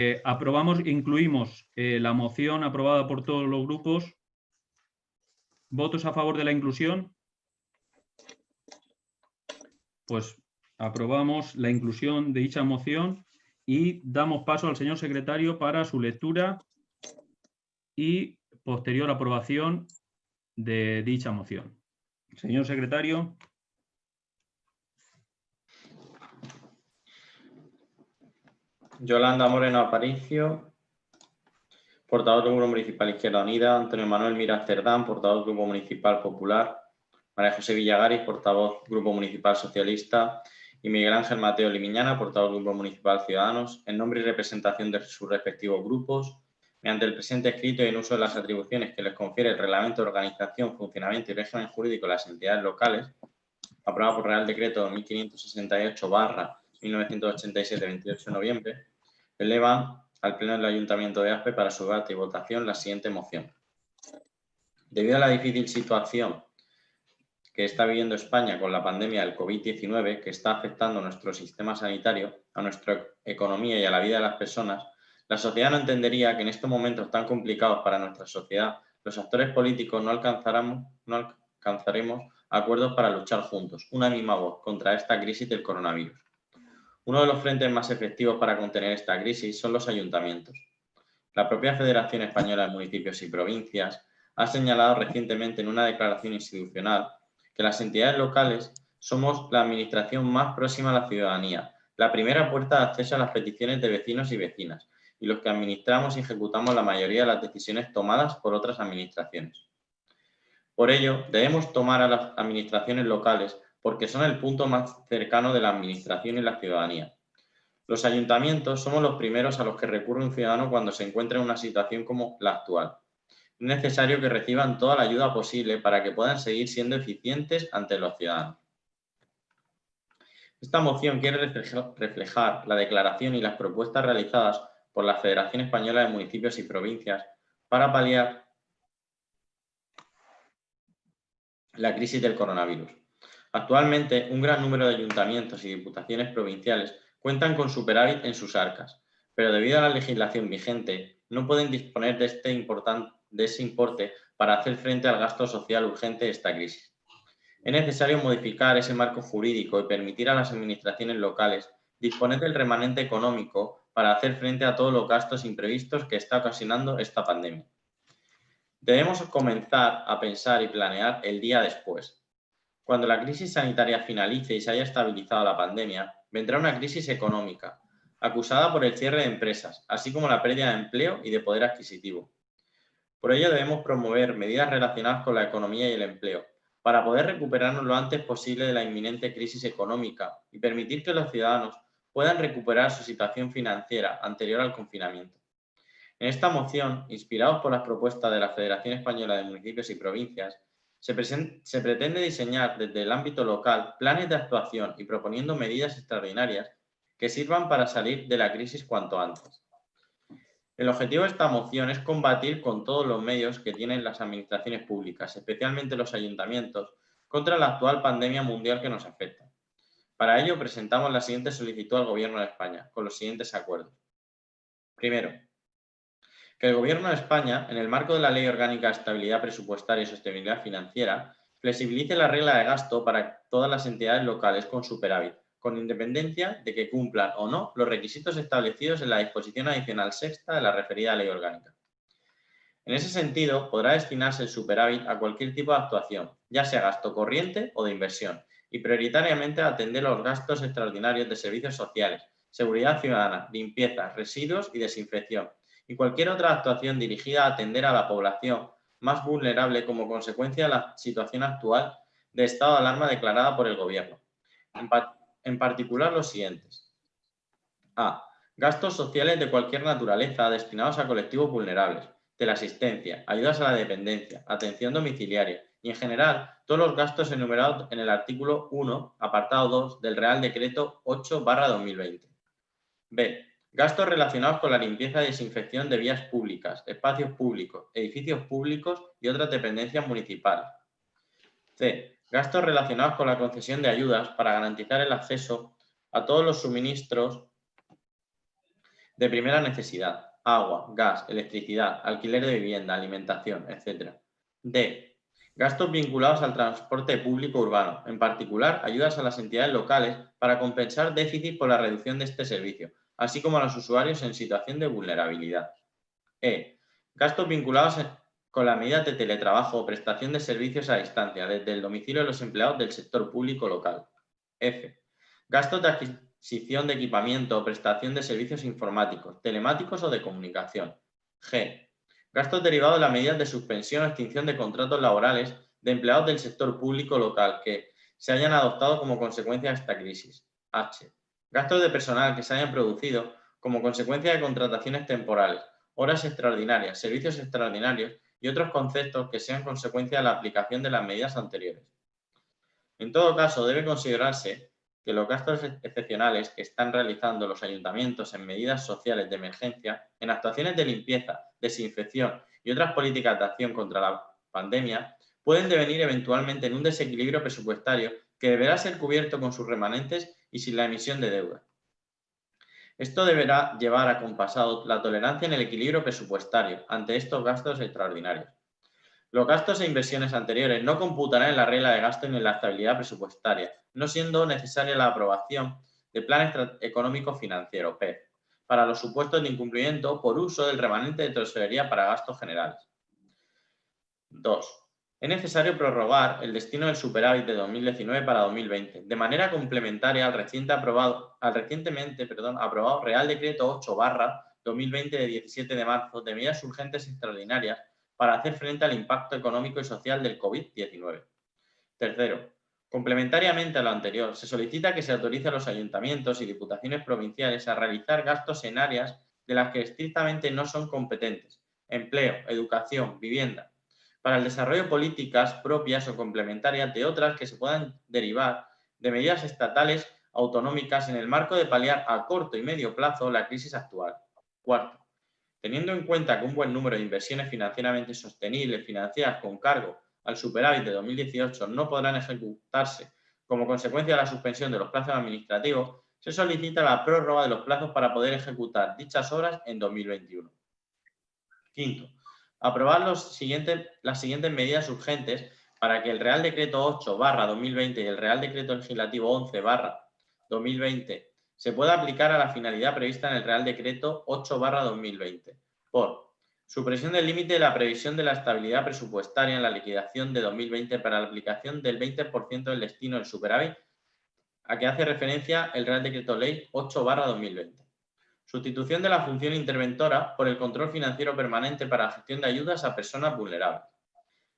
Incluimos la moción aprobada por todos los grupos. ¿Votos a favor de la inclusión? Pues aprobamos la inclusión de dicha moción y damos paso al señor secretario para su lectura y posterior aprobación de dicha moción. Señor secretario. Yolanda Moreno Aparicio, portavoz del Grupo Municipal Izquierda Unida. Antonio Manuel Mira Cerdán, portavoz del Grupo Municipal Popular. María José Villagaris, portavoz Grupo Municipal Socialista. Y Miguel Ángel Mateo Limiñana, portavoz del Grupo Municipal Ciudadanos, en nombre y representación de sus respectivos grupos, mediante el presente escrito y en uso de las atribuciones que les confiere el Reglamento de Organización, Funcionamiento y Régimen Jurídico de las entidades locales, aprobado por Real Decreto 1568/1987 de 28 de noviembre, elevan al Pleno del Ayuntamiento de Aspe para su debate y votación la siguiente moción. Debido a la difícil situación que está viviendo España con la pandemia del COVID-19, que está afectando a nuestro sistema sanitario, a nuestra economía y a la vida de las personas, la sociedad no entendería que en estos momentos tan complicados para nuestra sociedad, los actores políticos no alcanzaremos acuerdos para luchar juntos, una misma voz, contra esta crisis del coronavirus. Uno de los frentes más efectivos para contener esta crisis son los ayuntamientos. La propia Federación Española de Municipios y Provincias ha señalado recientemente en una declaración institucional que las entidades locales somos la administración más próxima a la ciudadanía, la primera puerta de acceso a las peticiones de vecinos y vecinas, y los que administramos y ejecutamos la mayoría de las decisiones tomadas por otras administraciones. Por ello, debemos tomar a las administraciones locales porque son el punto más cercano de la administración y la ciudadanía. Los ayuntamientos somos los primeros a los que recurre un ciudadano cuando se encuentra en una situación como la actual. Es necesario que reciban toda la ayuda posible para que puedan seguir siendo eficientes ante los ciudadanos. Esta moción quiere reflejar la declaración y las propuestas realizadas por la Federación Española de Municipios y Provincias para paliar la crisis del coronavirus. Actualmente, un gran número de ayuntamientos y diputaciones provinciales cuentan con superávit en sus arcas, pero debido a la legislación vigente, no pueden disponer de ese importe para hacer frente al gasto social urgente de esta crisis. Es necesario modificar ese marco jurídico y permitir a las administraciones locales disponer del remanente económico para hacer frente a todos los gastos imprevistos que está ocasionando esta pandemia. Debemos comenzar a pensar y planear el día después. Cuando la crisis sanitaria finalice y se haya estabilizado la pandemia, vendrá una crisis económica, acusada por el cierre de empresas, así como la pérdida de empleo y de poder adquisitivo. Por ello debemos promover medidas relacionadas con la economía y el empleo, para poder recuperarnos lo antes posible de la inminente crisis económica y permitir que los ciudadanos puedan recuperar su situación financiera anterior al confinamiento. En esta moción, inspirados por las propuestas de la Federación Española de Municipios y Provincias, se pretende diseñar desde el ámbito local planes de actuación y proponiendo medidas extraordinarias que sirvan para salir de la crisis cuanto antes. El objetivo de esta moción es combatir con todos los medios que tienen las administraciones públicas, especialmente los ayuntamientos, contra la actual pandemia mundial que nos afecta. Para ello presentamos la siguiente solicitud al Gobierno de España, con los siguientes acuerdos. Primero, que el Gobierno de España, en el marco de la Ley Orgánica de Estabilidad Presupuestaria y Sostenibilidad Financiera, flexibilice la regla de gasto para todas las entidades locales con superávit, con independencia de que cumplan o no los requisitos establecidos en la disposición adicional sexta de la referida Ley Orgánica. En ese sentido, podrá destinarse el superávit a cualquier tipo de actuación, ya sea gasto corriente o de inversión, y prioritariamente a atender los gastos extraordinarios de servicios sociales, seguridad ciudadana, limpieza, residuos y desinfección, y cualquier otra actuación dirigida a atender a la población más vulnerable como consecuencia de la situación actual de estado de alarma declarada por el Gobierno. En particular los siguientes. A. Gastos sociales de cualquier naturaleza destinados a colectivos vulnerables, teleasistencia, ayudas a la dependencia, atención domiciliaria y, en general, todos los gastos enumerados en el artículo 1, apartado 2 del Real Decreto 8/2020. B. Gastos relacionados con la limpieza y desinfección de vías públicas, espacios públicos, edificios públicos y otras dependencias municipales. C. Gastos relacionados con la concesión de ayudas para garantizar el acceso a todos los suministros de primera necesidad, agua, gas, electricidad, alquiler de vivienda, alimentación, etc. D. Gastos vinculados al transporte público urbano, en particular ayudas a las entidades locales para compensar déficit por la reducción de este servicio, así como a los usuarios en situación de vulnerabilidad. E. Gastos vinculados con las medidas de teletrabajo o prestación de servicios a distancia desde el domicilio de los empleados del sector público local. F. Gastos de adquisición de equipamiento o prestación de servicios informáticos, telemáticos o de comunicación. G. Gastos derivados de las medidas de suspensión o extinción de contratos laborales de empleados del sector público local que se hayan adoptado como consecuencia de esta crisis. H. Gastos de personal que se hayan producido como consecuencia de contrataciones temporales, horas extraordinarias, servicios extraordinarios y otros conceptos que sean consecuencia de la aplicación de las medidas anteriores. En todo caso, debe considerarse que los gastos excepcionales que están realizando los ayuntamientos en medidas sociales de emergencia, en actuaciones de limpieza, desinfección y otras políticas de acción contra la pandemia, pueden devenir eventualmente en un desequilibrio presupuestario que deberá ser cubierto con sus remanentes y sin la emisión de deuda. Esto deberá llevar acompasado la tolerancia en el equilibrio presupuestario ante estos gastos extraordinarios. Los gastos e inversiones anteriores no computarán en la regla de gasto ni en la estabilidad presupuestaria, no siendo necesaria la aprobación del Plan Económico Financiero, PEF, para los supuestos de incumplimiento por uso del remanente de tesorería para gastos generales. 2. Es necesario prorrogar el destino del superávit de 2019 para 2020, de manera complementaria al recientemente aprobado Real Decreto 8/2020 de 17 de marzo de medidas urgentes y extraordinarias para hacer frente al impacto económico y social del COVID-19. Tercero, complementariamente a lo anterior, se solicita que se autorice a los ayuntamientos y diputaciones provinciales a realizar gastos en áreas de las que estrictamente no son competentes: empleo, educación, vivienda, para el desarrollo de políticas propias o complementarias de otras que se puedan derivar de medidas estatales autonómicas en el marco de paliar a corto y medio plazo la crisis actual. Cuarto, teniendo en cuenta que un buen número de inversiones financieramente sostenibles financiadas con cargo al superávit de 2018 no podrán ejecutarse como consecuencia de la suspensión de los plazos administrativos, se solicita la prórroga de los plazos para poder ejecutar dichas obras en 2021. Quinto, aprobar las siguientes medidas urgentes para que el Real Decreto 8/2020 y el Real Decreto Legislativo 11/2020 se pueda aplicar a la finalidad prevista en el Real Decreto 8/2020. Por supresión del límite de la previsión de la estabilidad presupuestaria en la liquidación de 2020 para la aplicación del 20% del destino del superávit a que hace referencia el Real Decreto Ley 8/2020. Sustitución de la función interventora por el control financiero permanente para la gestión de ayudas a personas vulnerables.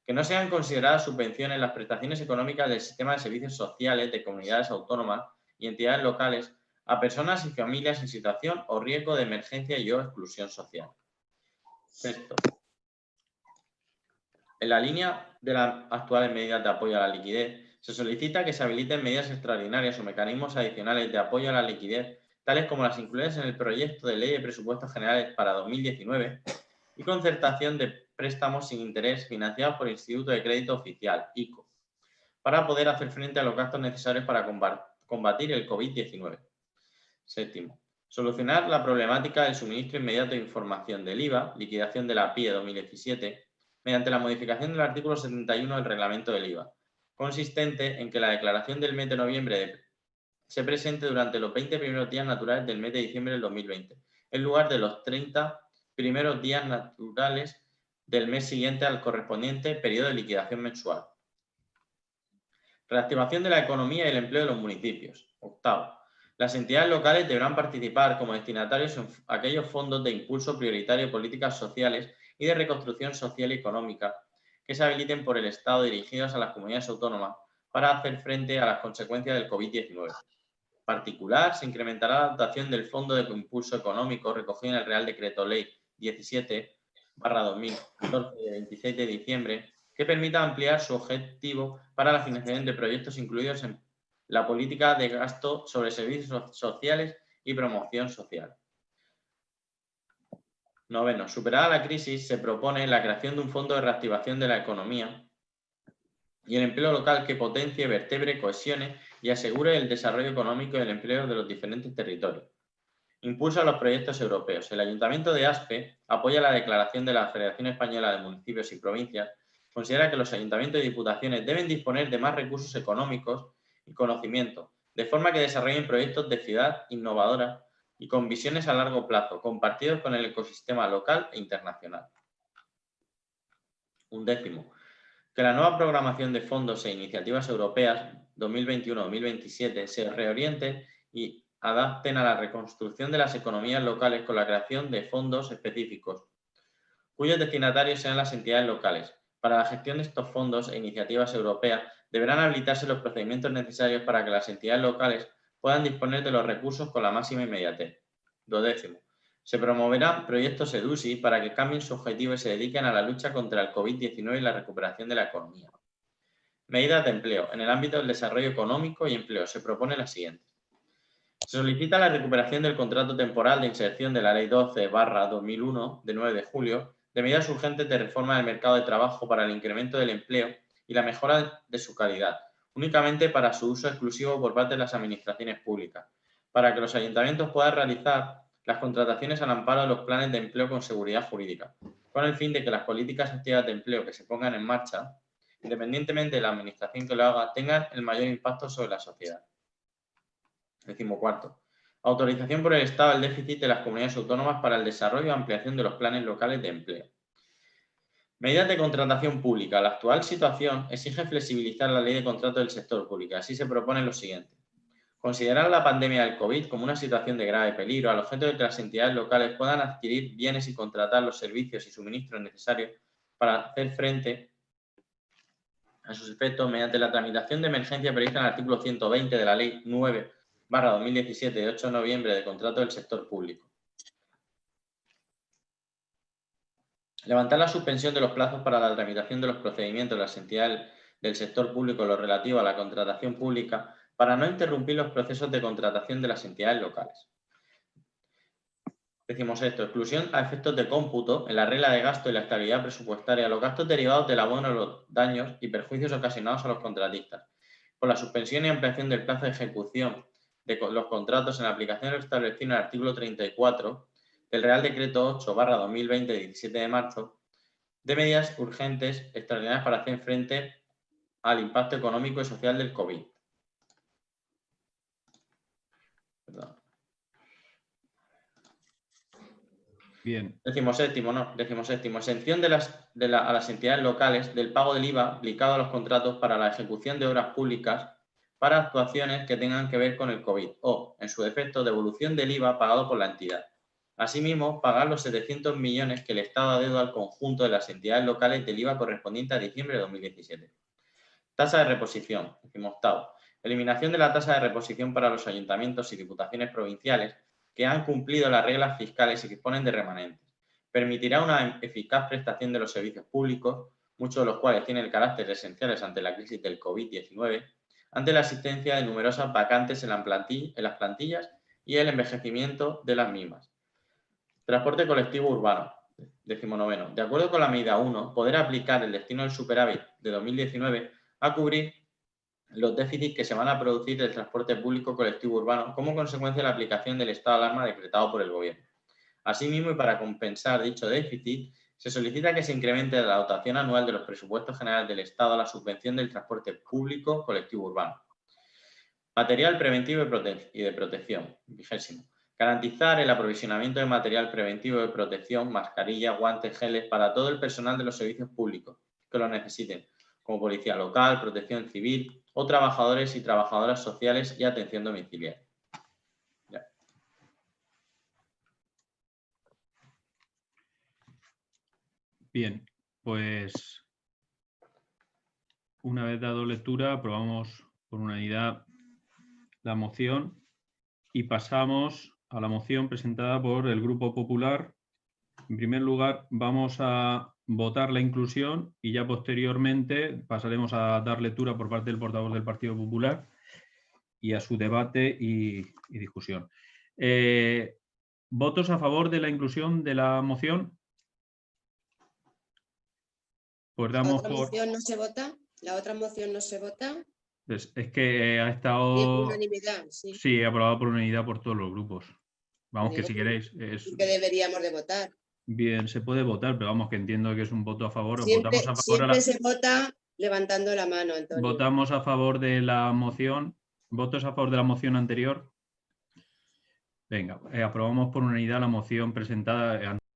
Que no sean consideradas subvenciones las prestaciones económicas del sistema de servicios sociales de comunidades autónomas y entidades locales a personas y familias en situación o riesgo de emergencia y o exclusión social. Sexto, en la línea de las actuales medidas de apoyo a la liquidez, se solicita que se habiliten medidas extraordinarias o mecanismos adicionales de apoyo a la liquidez, tales como las incluidas en el proyecto de Ley de Presupuestos Generales para 2019 y concertación de préstamos sin interés financiados por el Instituto de Crédito Oficial, ICO, para poder hacer frente a los gastos necesarios para combatir el COVID-19. Séptimo, solucionar la problemática del suministro inmediato de información del IVA, liquidación de la PIE 2017, mediante la modificación del artículo 71 del reglamento del IVA, consistente en que la declaración del mes de noviembre se presente durante los 20 primeros días naturales del mes de diciembre del 2020, en lugar de los 30 primeros días naturales del mes siguiente al correspondiente periodo de liquidación mensual. Reactivación de la economía y el empleo de los municipios. Octavo, las entidades locales deberán participar como destinatarios en aquellos fondos de impulso prioritario de políticas sociales y de reconstrucción social y económica que se habiliten por el Estado dirigidos a las comunidades autónomas para hacer frente a las consecuencias del COVID-19. En particular, se incrementará la dotación del Fondo de Impulso Económico recogido en el Real Decreto Ley 17/2014 de 26 de diciembre, que permita ampliar su objetivo para la financiación de proyectos incluidos en la política de gasto sobre servicios sociales y promoción social. Noveno, superada la crisis, se propone la creación de un fondo de reactivación de la economía y el empleo local que potencie, vertebre, cohesione y asegure el desarrollo económico y el empleo de los diferentes territorios. Impulsa los proyectos europeos. El Ayuntamiento de Aspe apoya la declaración de la Federación Española de Municipios y Provincias. Considera que los ayuntamientos y diputaciones deben disponer de más recursos económicos y conocimiento, de forma que desarrollen proyectos de ciudad innovadora y con visiones a largo plazo, compartidos con el ecosistema local e internacional. 11. Que la nueva programación de fondos e iniciativas europeas 2021-2027 se reoriente y adapten a la reconstrucción de las economías locales con la creación de fondos específicos, cuyos destinatarios sean las entidades locales. Para la gestión de estos fondos e iniciativas europeas deberán habilitarse los procedimientos necesarios para que las entidades locales puedan disponer de los recursos con la máxima inmediatez. 12. Se promoverán proyectos EDUSI para que cambien su objetivo y se dediquen a la lucha contra el COVID-19 y la recuperación de la economía. Medidas de empleo. En el ámbito del desarrollo económico y empleo se propone la siguiente. Se solicita la recuperación del contrato temporal de inserción de la Ley 12/2001 de 9 de julio de medidas urgentes de reforma del mercado de trabajo para el incremento del empleo y la mejora de su calidad, únicamente para su uso exclusivo por parte de las administraciones públicas, para que los ayuntamientos puedan realizar las contrataciones al amparo de los planes de empleo con seguridad jurídica, con el fin de que las políticas activas de empleo que se pongan en marcha, independientemente de la administración que lo haga, tengan el mayor impacto sobre la sociedad. 14. Autorización por el Estado al déficit de las comunidades autónomas para el desarrollo y ampliación de los planes locales de empleo. Medidas de contratación pública. La actual situación exige flexibilizar la ley de contratos del sector público. Así se propone lo siguiente. Considerar la pandemia del COVID como una situación de grave peligro al objeto de que las entidades locales puedan adquirir bienes y contratar los servicios y suministros necesarios para hacer frente a sus efectos mediante la tramitación de emergencia prevista en el artículo 120 de la Ley 9/2017 de 8 de noviembre de contrato del sector público. Levantar la suspensión de los plazos para la tramitación de los procedimientos de las entidades del sector público en lo relativo a la contratación pública para no interrumpir los procesos de contratación de las entidades locales. 16. Exclusión a efectos de cómputo en la regla de gasto y la estabilidad presupuestaria los gastos derivados del abono de los daños y perjuicios ocasionados a los contratistas, por la suspensión y ampliación del plazo de ejecución de los contratos en la aplicación establecida en el artículo 34 del Real Decreto 8/2020 de 17 de marzo de medidas urgentes extraordinarias para hacer frente al impacto económico y social del COVID. Bien. 17. Exención a las entidades locales del pago del IVA aplicado a los contratos para la ejecución de obras públicas para actuaciones que tengan que ver con el COVID o, en su defecto, devolución del IVA pagado por la entidad. Asimismo, pagar los 700 millones que el Estado ha deudado al conjunto de las entidades locales del IVA correspondiente a diciembre de 2017. Tasa de reposición. 18. Eliminación de la tasa de reposición para los ayuntamientos y diputaciones provinciales que han cumplido las reglas fiscales y que disponen de remanentes. Permitirá una eficaz prestación de los servicios públicos, muchos de los cuales tienen el carácter esenciales ante la crisis del COVID-19, ante la existencia de numerosas vacantes en las plantillas y el envejecimiento de las mismas. Transporte colectivo urbano. 19. De acuerdo con la medida 1, poder aplicar el destino del superávit de 2019 a cubrir los déficits que se van a producir del transporte público colectivo urbano como consecuencia de la aplicación del estado de alarma decretado por el Gobierno. Asimismo, y para compensar dicho déficit, se solicita que se incremente la dotación anual de los presupuestos generales del Estado a la subvención del transporte público colectivo urbano. Material preventivo y de protección. 20. Garantizar el aprovisionamiento de material preventivo de protección, mascarillas, guantes, geles para todo el personal de los servicios públicos que lo necesiten, como policía local, protección civil o trabajadores y trabajadoras sociales y atención domiciliaria. Ya. Bien, pues una vez dado lectura, aprobamos por unanimidad la moción y pasamos a la moción presentada por el Grupo Popular. En primer lugar, vamos a votar la inclusión y ya posteriormente pasaremos a dar lectura por parte del portavoz del Partido Popular y a su debate y discusión. ¿Votos a favor de la inclusión de la moción? Pues damos por... moción no se vota. La otra moción no se vota. Pues es que ha estado... Por unanimidad, sí. Sí, aprobado por unanimidad por todos los grupos. Vamos, que Digo si queréis. Es, que deberíamos de votar. bien, se puede votar, pero vamos, que entiendo que es un voto a favor. Siempre, Votamos a favor, siempre se vota levantando la mano, Antonio. votamos a favor de la moción. ¿Votos a favor de la moción anterior? Venga, aprobamos por unanimidad la moción presentada